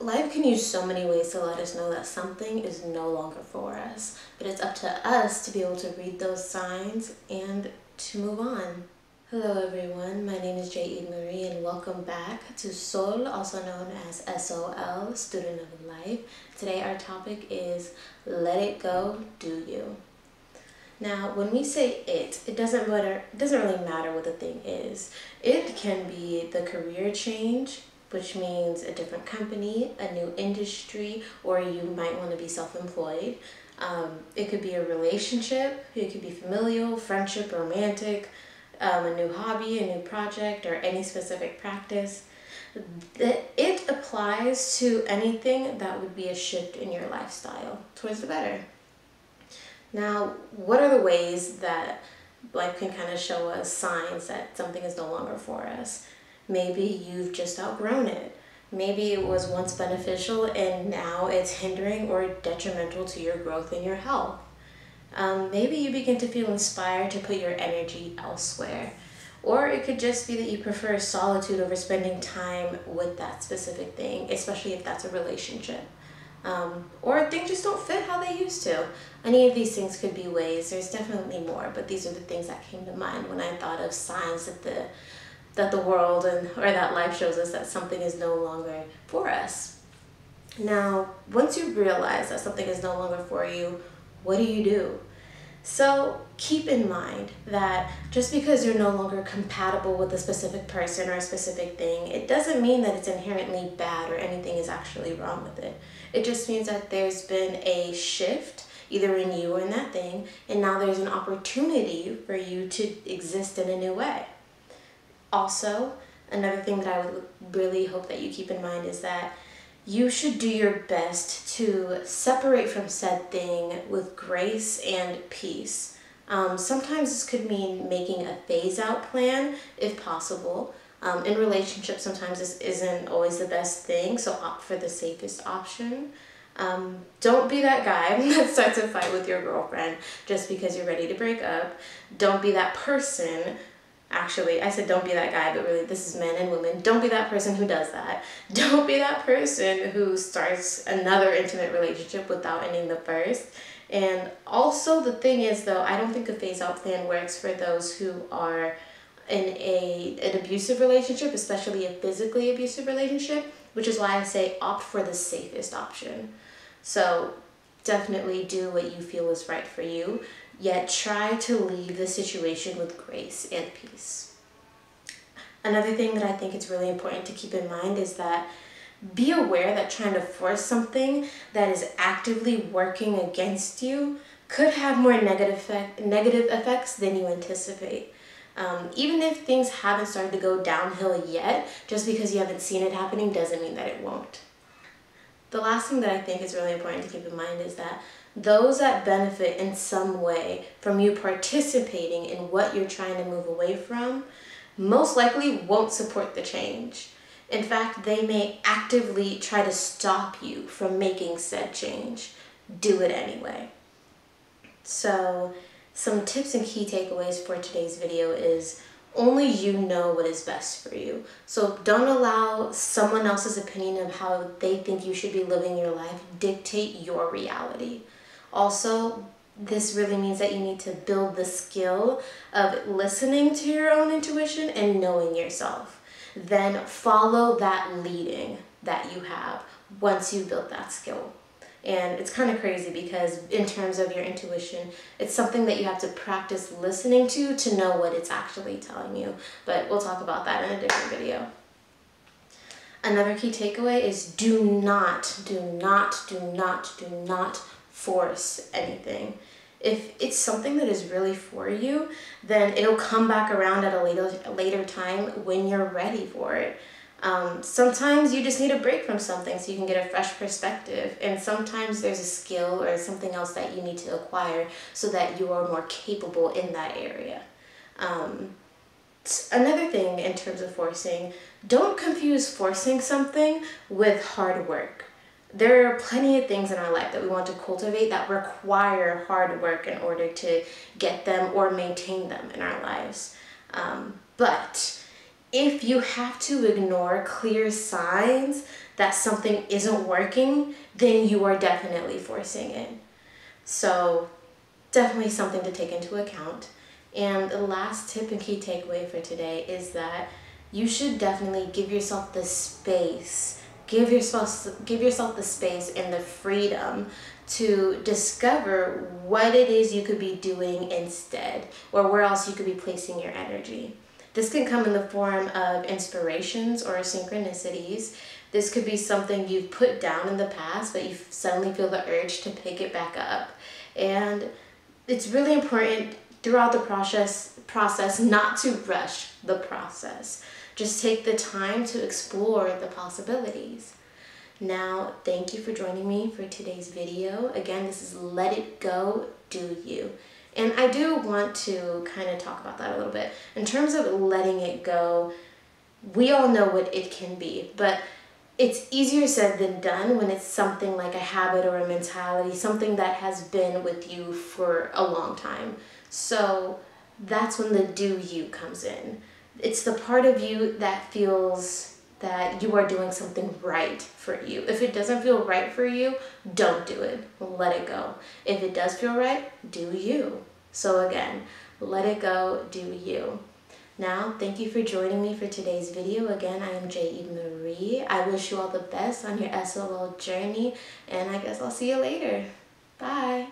Life can use so many ways to let us know that something is no longer for us, but it's up to us to be able to read those signs and to move on. Hello everyone, my name is J.E. Marie and welcome back to Sol, also known as SOL, Student of Life. Today our topic is Let It Go, Do You. Now, when we say it doesn't really matter what the thing is. It can be the career change, which means a different company, a new industry, or you might want to be self-employed. It could be a relationship, it could be familial, friendship, romantic, a new hobby, a new project, or any specific practice. It applies to anything that would be a shift in your lifestyle towards the better. Now, what are the ways that life can kind of show us signs that something is no longer for us? Maybe you've just outgrown it. Maybe it was once beneficial and now it's hindering or detrimental to your growth and your health. Maybe you begin to feel inspired to put your energy elsewhere. Or it could just be that you prefer solitude over spending time with that specific thing, especially if that's a relationship. Or things just don't fit how they used to. Any of these things could be ways. There's definitely more, but these are the things that came to mind when I thought of signs that the world or that life shows us that something is no longer for us. Now, once you realize that something is no longer for you, what do? So keep in mind that just because you're no longer compatible with a specific person or a specific thing, it doesn't mean that it's inherently bad or anything is actually wrong with it. It just means that there's been a shift either in you or in that thing, and now there's an opportunity for you to exist in a new way. Also, another thing that I would really hope that you keep in mind is that you should do your best to separate from said thing with grace and peace. Sometimes this could mean making a phase-out plan if possible. In relationships, sometimes this isn't always the best thing, so opt for the safest option. Don't be that guy that starts a fight with your girlfriend just because you're ready to break up. Don't be that person. Actually, I said don't be that guy, but really this is men and women. Don't be that person who does that. Don't be that person who starts another intimate relationship without ending the first. And also the thing is though, I don't think a phase-out plan works for those who are in an abusive relationship, especially a physically abusive relationship, which is why I say opt for the safest option. So definitely do what you feel is right for you, yet try to leave the situation with grace and peace. Another thing that I think it's really important to keep in mind is that be aware that trying to force something that is actively working against you could have more negative effects than you anticipate. Even if things haven't started to go downhill yet, just because you haven't seen it happening doesn't mean that it won't. The last thing that I think is really important to keep in mind is that those that benefit in some way from you participating in what you're trying to move away from most likely won't support the change. In fact, they may actively try to stop you from making said change. Do it anyway. So, some tips and key takeaways for today's video is only you know what is best for you. So don't allow someone else's opinion of how they think you should be living your life dictate your reality. Also, this really means that you need to build the skill of listening to your own intuition and knowing yourself. Then follow that leading that you have once you build that skill. And it's kind of crazy because in terms of your intuition, it's something that you have to practice listening to know what it's actually telling you. But we'll talk about that in a different video. Another key takeaway is do not force anything. If it's something that is really for you, then it'll come back around at a later time when you're ready for it. Sometimes you just need a break from something so you can get a fresh perspective, and sometimes there's a skill or something else that you need to acquire so that you are more capable in that area. Another thing in terms of forcing, don't confuse forcing something with hard work. There are plenty of things in our life that we want to cultivate that require hard work in order to get them or maintain them in our lives. But if you have to ignore clear signs that something isn't working, then you are definitely forcing it. So definitely something to take into account. And the last tip and key takeaway for today is that you should definitely give yourself the space. Give yourself the space and the freedom to discover what it is you could be doing instead, or where else you could be placing your energy. This can come in the form of inspirations or synchronicities. This could be something you've put down in the past, but you suddenly feel the urge to pick it back up. And it's really important throughout the process not to rush the process. Just take the time to explore the possibilities. Now, thank you for joining me for today's video. Again, this is Let It Go, Do You. And I do want to kind of talk about that a little bit. In terms of letting it go, we all know what it can be, but it's easier said than done when it's something like a habit or a mentality, something that has been with you for a long time. So that's when the do you comes in. It's the part of you that feels that you are doing something right for you. If it doesn't feel right for you, don't do it. Let it go. If it does feel right, do you. So again, let it go, do you. Now, thank you for joining me for today's video. Again, I am J.E. Marie. I wish you all the best on your SOL journey, and I guess I'll see you later. Bye.